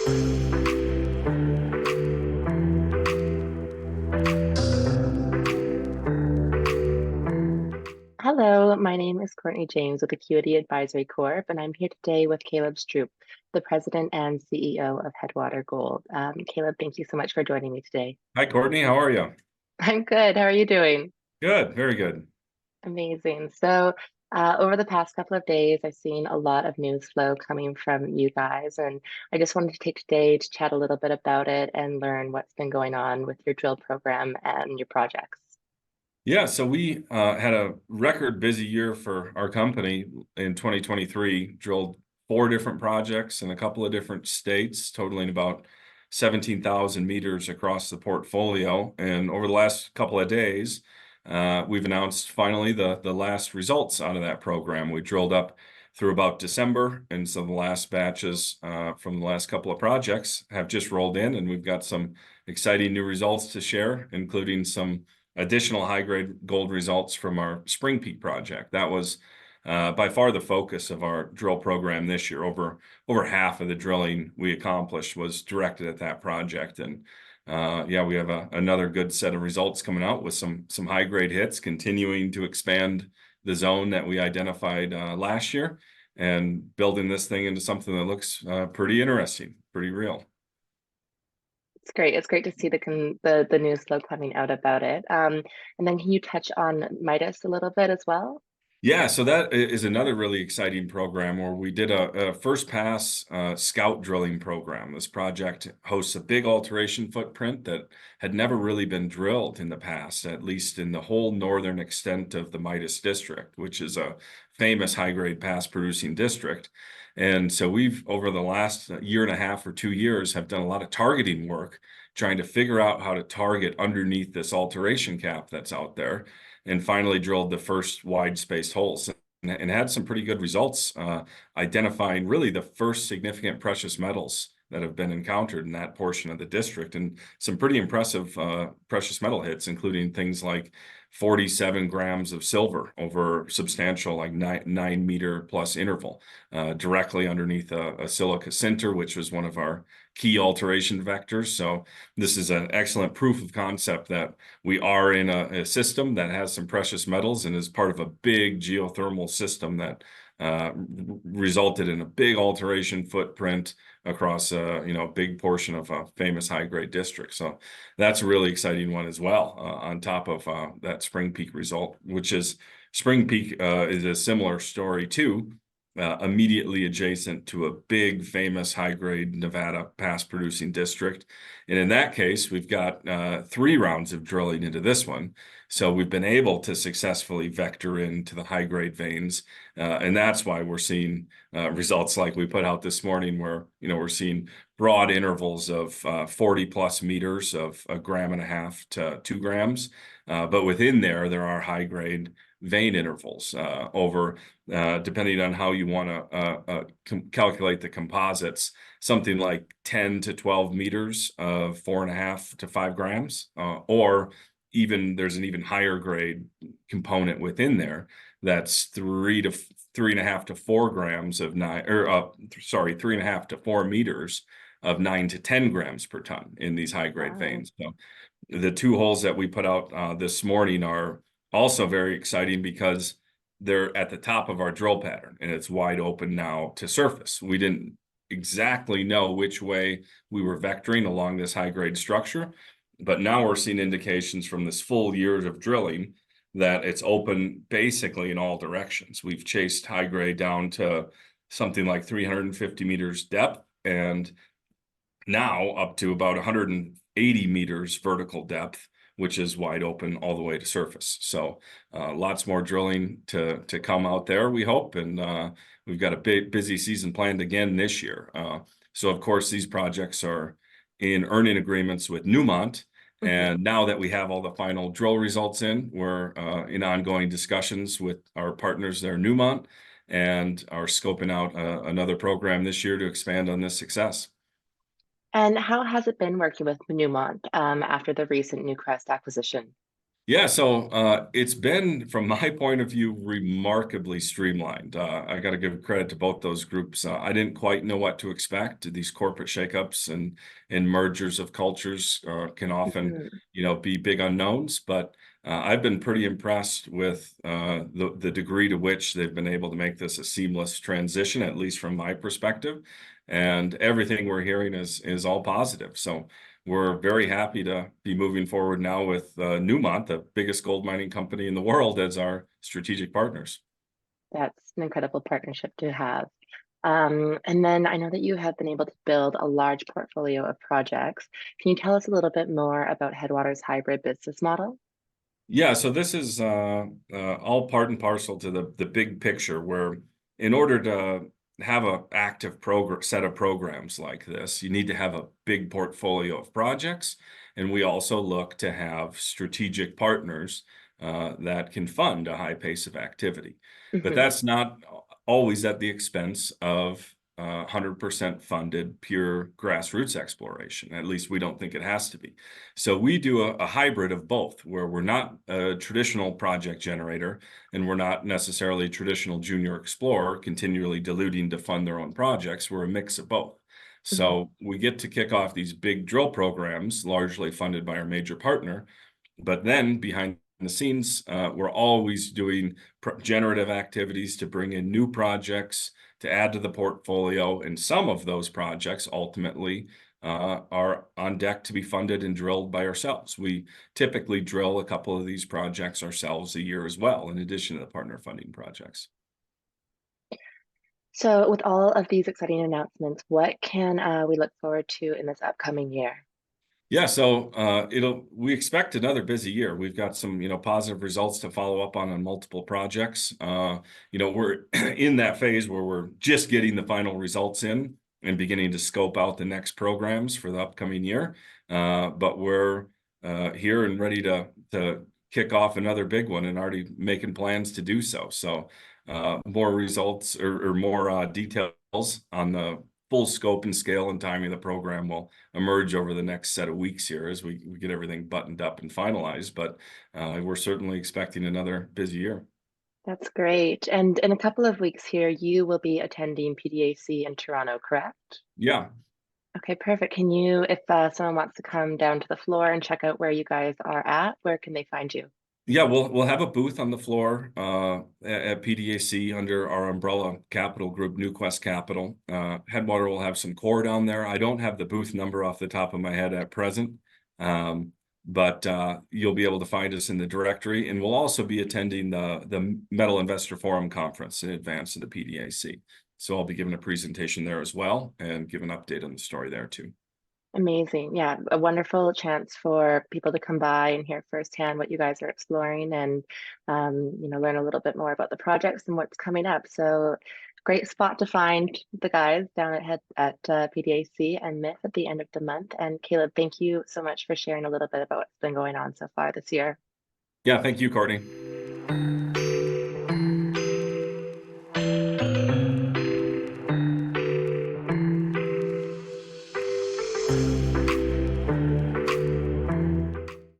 Hello, my name is Courtney James with Acuity Advisory Corp, and I'm here today with Caleb Stroup, the President and CEO of Headwater Gold. Caleb, thank you so much for joining me today. Hi, Courtney. How are you? I'm good. How are you doing? Good. Very good. Amazing. Over the past couple of days, I've seen a lot of news flow coming from you guys, and I just wanted to take today to chat a little bit about it and learn what's been going on with your drill program and your projects. Yeah, so we had a record busy year for our company in 2023, drilled 4 different projects in a couple of different states, totaling about 17,000 meters across the portfolio. And over the last couple of days, we've announced finally the last results out of that program. We drilled up through about December, and so the last batches from the last couple of projects have just rolled in, and we've got some exciting new results to share, including some additional high-grade gold results from our Spring Peak project. That was by far the focus of our drill program this year. Over half of the drilling we accomplished was directed at that project, and yeah, we have another good set of results coming out with some high-grade hits, continuing to expand the zone that we identified last year, and building this thing into something that looks pretty interesting, pretty real. It's great. It's great to see the news flow coming out about it. And then can you touch on Midas a little bit as well? Yeah, so that is another really exciting program where we did a first pass scout drilling program. This project hosts a big alteration footprint that had never really been drilled in the past, at least in the whole northern extent of the Midas district, which is a famous high-grade past producing district. And so we've, over the last year and a half or 2 years, have done a lot of targeting work, trying to figure out how to target underneath this alteration cap that's out there, and finally drilled the first wide-spaced holes and had some pretty good results, identifying really the first significant precious metals that have been encountered in that portion of the district, and some pretty impressive precious metal hits, including things like 47 grams of silver over substantial, like 9 meter plus interval, directly underneath a silica sinter, which was one of our key alteration vectors. So this is an excellent proof of concept that we are in a system that has some precious metals and is part of a big geothermal system that resulted in a big alteration footprint across a big portion of a famous high-grade district. So that's a really exciting one as well, on top of that Spring Peak result, which is Spring Peak is a similar story too. Immediately adjacent to a big famous high-grade Nevada past producing district. And in that case, we've got 3 rounds of drilling into this one. So we've been able to successfully vector into the high-grade veins. And that's why we're seeing results like we put out this morning, where we're seeing broad intervals of 40 plus meters of 1.5 to 2 grams. But within there are high-grade vein intervals over, depending on how you want to calculate the composites, something like 10 to 12 meters of 4.5 to 5 grams, or even there's an even higher grade component within there that's 3.5 to 4 grams of 3.5 to 4 meters of 9 to 10 grams per ton in these high grade veins. So the 2 holes that we put out this morning are also very exciting because they're at the top of our drill pattern and it's wide open now to surface. We didn't exactly know which way we were vectoring along this high grade structure, but now we're seeing indications from this full year of drilling that it's open basically in all directions. We've chased high grade down to something like 350 meters depth, and now up to about 180 meters vertical depth, which is wide open all the way to surface. So lots more drilling to come out there, we hope, and we've got a big busy season planned again this year. So of course these projects are in earning agreements with Newmont, and now that we have all the final drill results in, we're in ongoing discussions with our partners there, Newmont, and are scoping out another program this year to expand on this success. And how has it been working with Newmont after the recent Newcrest acquisition? Yeah, so it's been, from my point of view, remarkably streamlined. I got to give credit to both those groups. I didn't quite know what to expect. These corporate shakeups and mergers of cultures can often, Mhm. be big unknowns. But I've been pretty impressed with the degree to which they've been able to make this a seamless transition, at least from my perspective. And everything we're hearing is all positive. So we're very happy to be moving forward now with Newmont, the biggest gold mining company in the world, as our strategic partners. That's an incredible partnership to have. And then I know that you have been able to build a large portfolio of projects. Can you tell us a little bit more about Headwater's hybrid business model? Yeah, so this is all part and parcel to the big picture, where in order to have an active program set of programs like this, you need to have a big portfolio of projects, and we also look to have strategic partners that can fund a high pace of activity. But Hmm. that's not always at the expense of 100% funded pure grassroots exploration. At least we don't think it has to be. So we do a hybrid of both, where we're not a traditional project generator and we're not necessarily a traditional junior explorer continually diluting to fund their own projects. We're a mix of both. Hmm. So we get to kick off these big drill programs, largely funded by our major partner. But then behind the scenes, we're always doing generative activities to bring in new projects to add to the portfolio. And some of those projects ultimately are on deck to be funded and drilled by ourselves. We typically drill a couple of these projects ourselves a year as well, in addition to the partner funding projects. So, with all of these exciting announcements, what can we look forward to in this upcoming year? Yeah, so we expect another busy year. We've got some, positive results to follow up on multiple projects. We're in that phase where we're just getting the final results in and beginning to scope out the next programs for the upcoming year. But we're here and ready to kick off another big one and already making plans to do so. So more results or more details on the full scope and scale and timing of the program will emerge over the next set of weeks here as we get everything buttoned up and finalized. But we're certainly expecting another busy year. That's great. And in a couple of weeks here, you will be attending PDAC in Toronto, correct? Yeah, Okay, perfect. Can you, if someone wants to come down to the floor and check out where you guys are at, where can they find you? yeah, we'll have a booth on the floor at PDAC under our umbrella capital group, Newquest Capital. Headwater will have some core down there. I don't have the booth number off the top of my head at present, but you'll be able to find us in the directory. And we'll also be attending the Metal Investor Forum conference in advance of the PDAC. So I'll be giving a presentation there as well and give an update on the story there too. Amazing. Yeah, a wonderful chance for people to come by and hear firsthand what you guys are exploring and learn a little bit more about the projects and what's coming up. So great spot to find the guys down at PDAC and Myth at the end of the month. And Caleb, thank you so much for sharing a little bit about what's been going on so far this year. Yeah, thank you, Courtney.